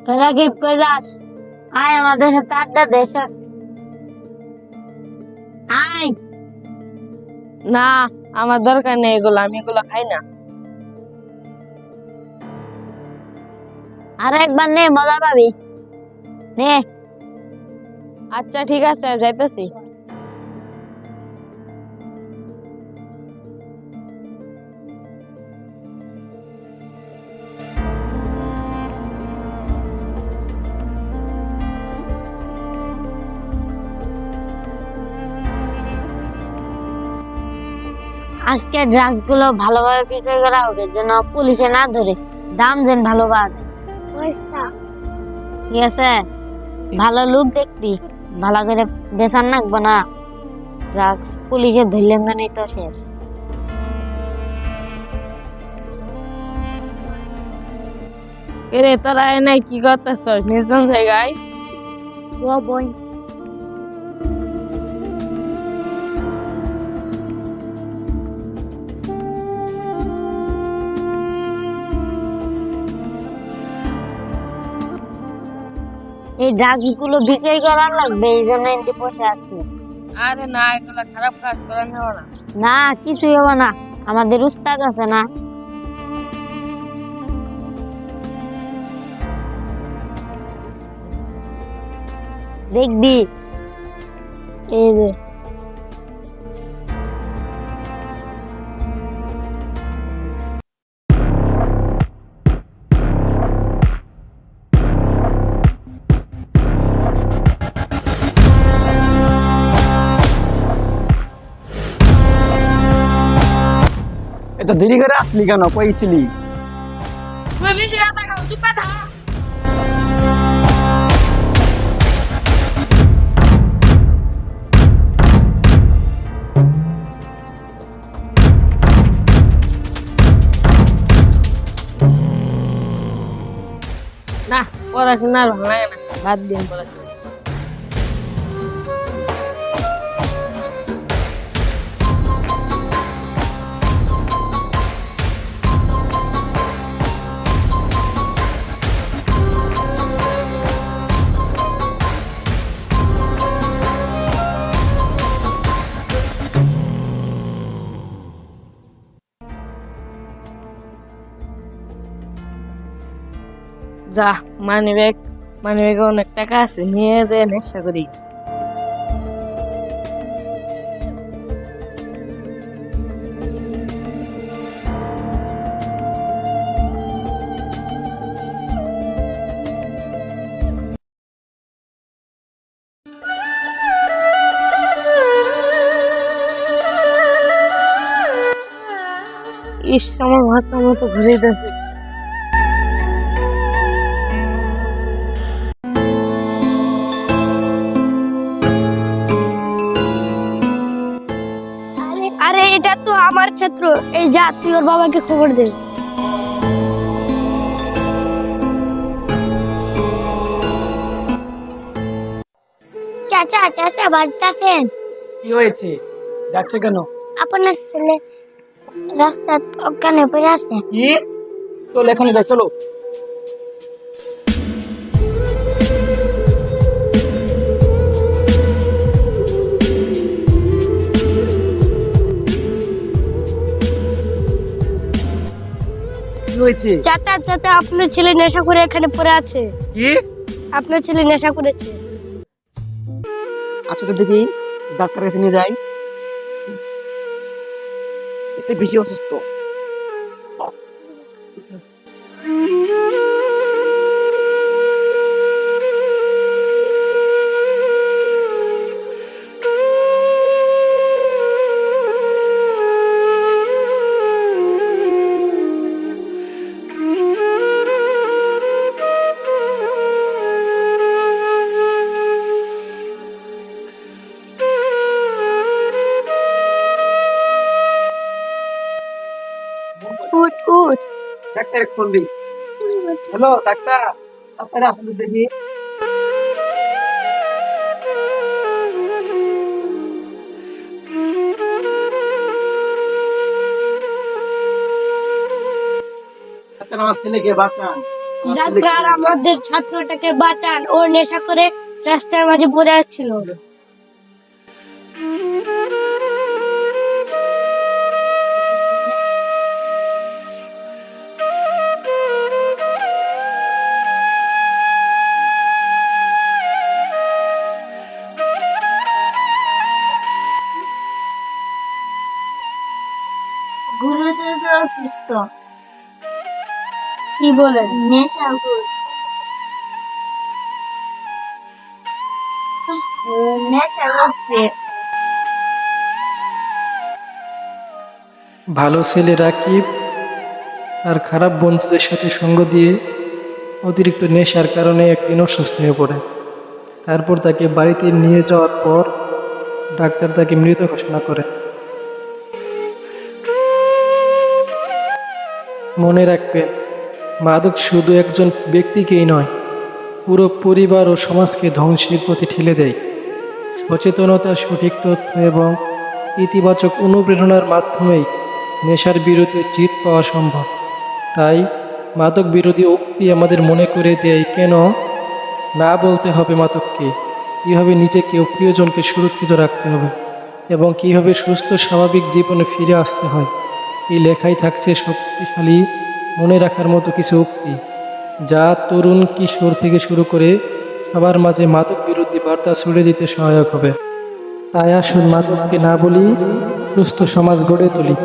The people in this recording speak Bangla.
রাকিব কই যাস? আয় আমাদের সাথে আড্ডা দে সর। আয়। না, আমার দরকার নেই এগুলো, আমি এগুলো খাই না। আর একবার নে, মজা পাবি। নে। আচ্ছা ঠিক আছে, যাইতেছি। আজকে ড্রাগস গুলো ভালোভাবে বিক্রি করা হবে যেন পুলিশে না ধরে, দাম যেন ভালো পাওয়া যায়। ঠিক আছে, ভালো লোক দেখবি, ভালো করে বেচার নাকবো না। ড্রাগস পুলিশে ধরলে মানে তো শেষ। এরে তোরা এনে কি করতেছ নির্জন জায়গায়? ও বই, এই ড্রাগস গুলো বিক্রি করার লাগবে, এই জন্য এনতে বসে আছি। আরে না, এগুলো খারাপ কাজ করা নেব না। না, কিছুই হবে না, আমাদের উস্তাদ আছে না। দেখবি এই যে এত দেরি করে আসলি কেন? কই ছিলি? তুমি বেশি কথা কও, চুপ করে থাক। না, পড়াশোনা আর ভালো লাগে না, বাদ দিন পড়াশোনা। যা, মানি ব্যাগে অনেক টাকা আছে, নিয়ে যেয়ে নেশা করি। আমার মাথা মতো ঘুরে যাচ্ছে। আরে এটা তো আমার ছাত্র, এই যা তুই ওর বাবাকে খবর দে। চাচা চাচা বাড়িতে আছেন? কি হয়েছে? যাচ্ছে কেন? আপনার ছেলে রাস্তায় অজ্ঞান হয়ে পড়ে আছে। কি? চলো এখনই যাই, চলো। কি হয়েছে? চাচা চাচা আপনার ছেলে নেশা করে এখানে পড়ে আছে। কি? আপনার ছেলে নেশা করেছে। আচ্ছা তো দেখি, ডাক্তার কাছে নিয়ে যাই। এতে বেশি অসুস্থ। উঠ উঠ। ডাক্তার ফোন দিই। হ্যালো ডাক্তার, ডাক্তার আসুন দেখি। ডাক্তার, আমার ছেলেকে বাঁচান। ডাক্তার আমাদের ছাত্রটাকে বাঁচান, ও নেশা করে রাস্তার মাঝে পড়ে আসছিল। গুরুতর অসুস্থ। কি বলেন? নেশা নেশা করছে। ভালো ছেলে রাকিব তার খারাপ বন্ধুদের সাথে সঙ্গ দিয়ে অতিরিক্ত নেশার কারণে একদিন অসুস্থ হয়ে পড়ে। তারপর তাকে বাড়িতে নিয়ে যাওয়ার পর ডাক্তার তাকে মৃত ঘোষণা করে। মনে রাখবেন, মাদক শুধু একজন ব্যক্তিকেই নয়, পুরো পরিবার ও সমাজকে ধ্বংসের পথে ঠেলে দেয়। সচেতনতা, সঠিক তথ্য এবং ইতিবাচক অনুপ্রেরণার মাধ্যমেই নেশার বিরুদ্ধে জিত পাওয়া সম্ভব। তাই মাদক বিরোধী উক্তি আমাদের মনে করে দেয় কেন না বলতে হবে মাদককে, কীভাবে নিজেকে ও প্রিয়জনকে সুরক্ষিত রাখতে হবে এবং কীভাবে সুস্থ স্বাভাবিক জীবনে ফিরে আসতে হয়। এই লেখায় থাকছে শক্তিশালী মনে রাখার মতো কিছু উক্তি, যা তরুণ কিশোর থেকে শুরু করে সবার মাঝে মাদক বিরোধী বার্তা ছড়িয়ে দিতে সহায়ক হবে। তাই আসুন মাদককে না বলি, সুস্থ সমাজ গড়ে তুলি।